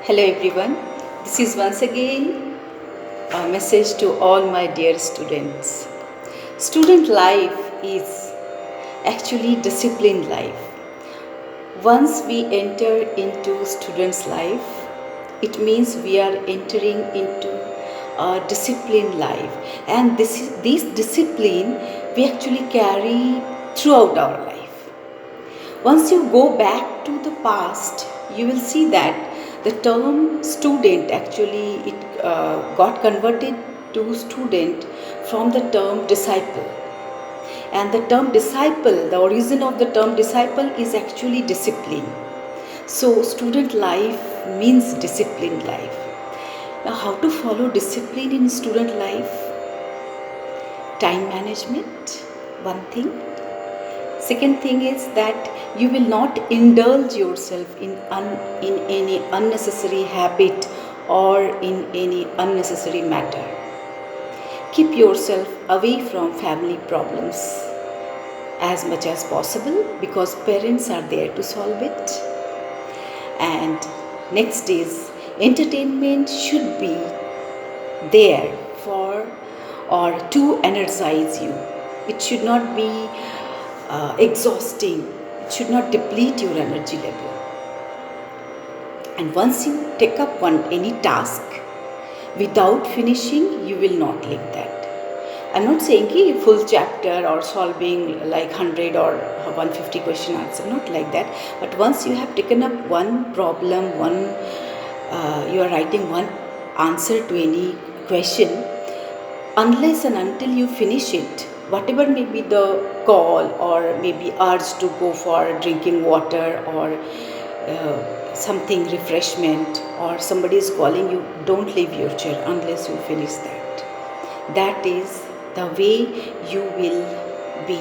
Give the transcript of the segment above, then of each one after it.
Hello everyone. This is once again a message to all my dear students. Student life is actually disciplined life. Once we enter into student's life, it means we are entering into a disciplined life, and this discipline we actually carry throughout our life. Once you go back to the past, you will see that the term student actually it got converted to student from the term disciple. And the term disciple, the origin of the term disciple is actually discipline. So student life means disciplined life. Now, how to follow discipline in student life? Time management, one thing. Second thing is that you will not indulge yourself in any unnecessary habit or in any unnecessary matter. Keep yourself away from family problems as much as possible because parents are there to solve it. And next is entertainment should be there for or to energize you. It should not be exhausting. It should not deplete your energy level. And once you take up any task without finishing, you will not leave that. I'm not saying ki full chapter or solving like 100 or 150 question answer, not like that. But once you have taken up one problem, you are writing one answer to any question, unless and until you finish it, whatever may be the call or maybe urge to go for drinking water or something refreshment or somebody is calling you, don't leave your chair unless you finish that. That is the way you will be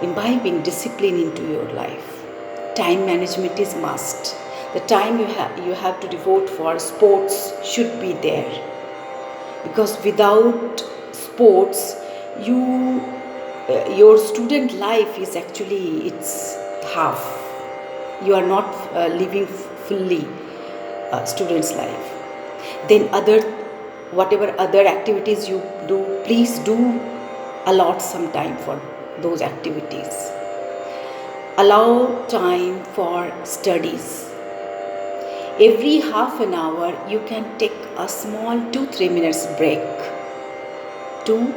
imbibing discipline into your life. Time management is must. The time you have to devote for sports should be there, because without sports your student life is actually it's half. You are not living fully student's life. Then whatever other activities you do, please do allot some time for those activities. Allow time for studies. Every half an hour you can take a small 2-3 minutes break to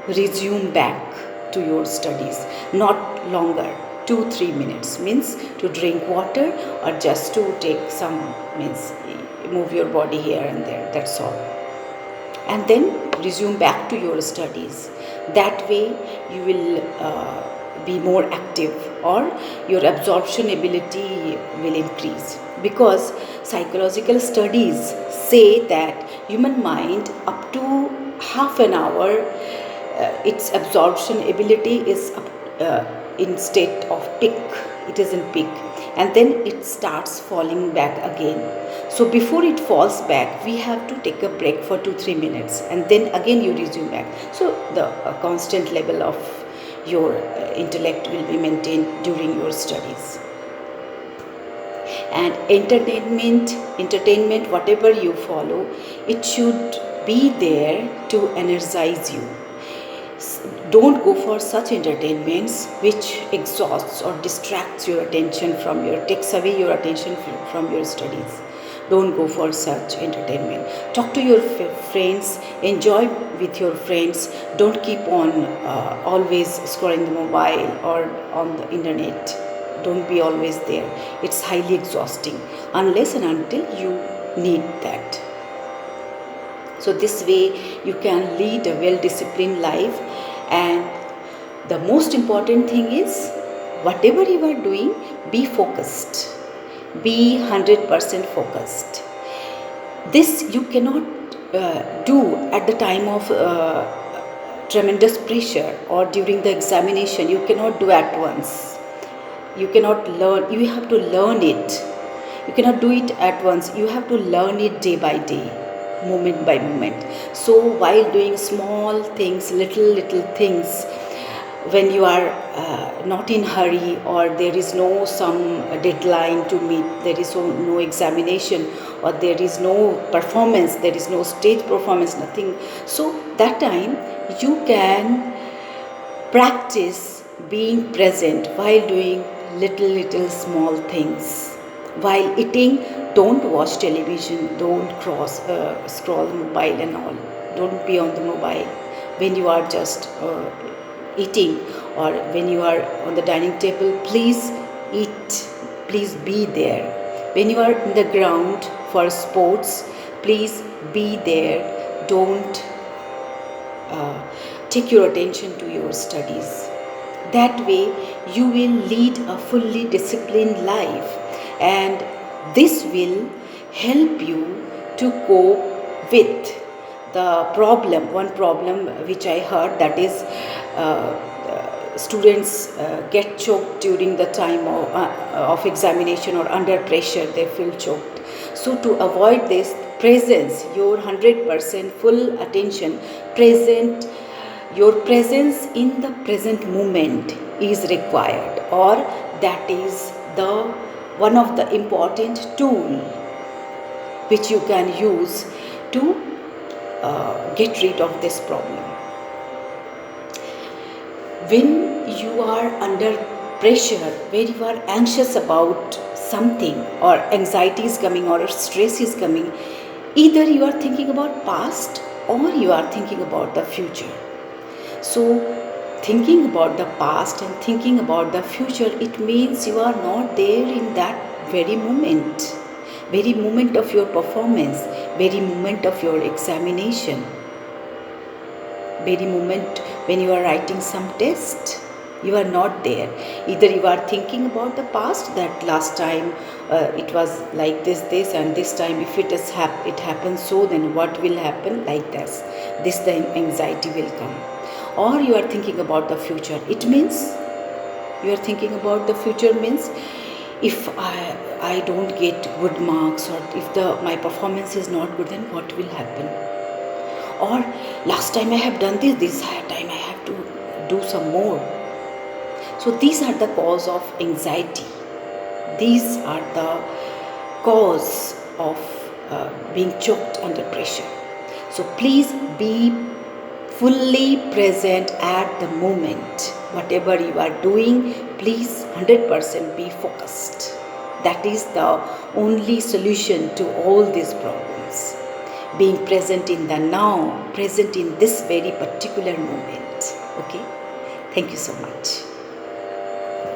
resume back to your studies. Not longer. 2-3 minutes means to drink water or just to take some means move your body here and there, that's all, and then resume back to your studies. That way you will be more active or your absorption ability will increase, because psychological studies say that human mind up to half an hour its absorption ability is in state of peak. It is in peak, and then it starts falling back again. So before it falls back, we have to take a break for 2-3 minutes, and then again you resume back. So the constant level of your intellect will be maintained during your studies. And entertainment, whatever you follow, it should be there to energize you. Don't go for such entertainments which exhausts or distracts your attention takes away your attention from your studies. Don't go for such entertainment. Talk to your friends, enjoy with your friends. Don't keep on always scrolling the mobile or on the internet. Don't be always there. It's highly exhausting unless and until you need that. So this way you can lead a well-disciplined life. And the most important thing is, whatever you are doing, be focused. Be 100% focused. This you cannot do at the time of tremendous pressure or during the examination. You cannot do at once. You cannot learn. You have to learn it. You cannot do it at once. You have to learn it day by day, moment by moment. So while doing small things, little things, when you are not in hurry or there is no some deadline to meet, there is no examination or there is no performance, there is no stage performance, nothing. So that time you can practice being present while doing little small things. While eating, don't watch television, don't scroll mobile and all. Don't be on the mobile when you are just eating, or when you are on the dining table. Please eat, please be there. When you are in the ground for sports, please be there. Don't take your attention to your studies. That way you will lead a fully disciplined life, and this will help you to cope with the one problem which I heard, that is students get choked during the time of examination, or under pressure they feel choked. So to avoid this, presence, your 100% full attention, your presence in the present moment is required, or that is the one of the important tool which you can use to get rid of this problem. When you are under pressure, when you are anxious about something, or anxiety is coming, or stress is coming, either you are thinking about past or you are thinking about the future. So thinking about the past and thinking about the future, it means you are not there in that very moment of your performance, very moment of your examination, very moment when you are writing some test. You are not there. Either you are thinking about the past, that last time it was like this, and this time if it happens so, then what will happen, like this the anxiety will come. Or you are thinking about the future. It means you are thinking about the future means, if I don't get good marks, or if my performance is not good, then what will happen? Or last time I have done this time I have to do some more. So these are the cause of anxiety. These are the cause of being choked under pressure. So please be fully present at the moment. Whatever you are doing, please 100% be focused. That is the only solution to all these problems. Being present in the now, present in this very particular moment. Okay? Thank you so much.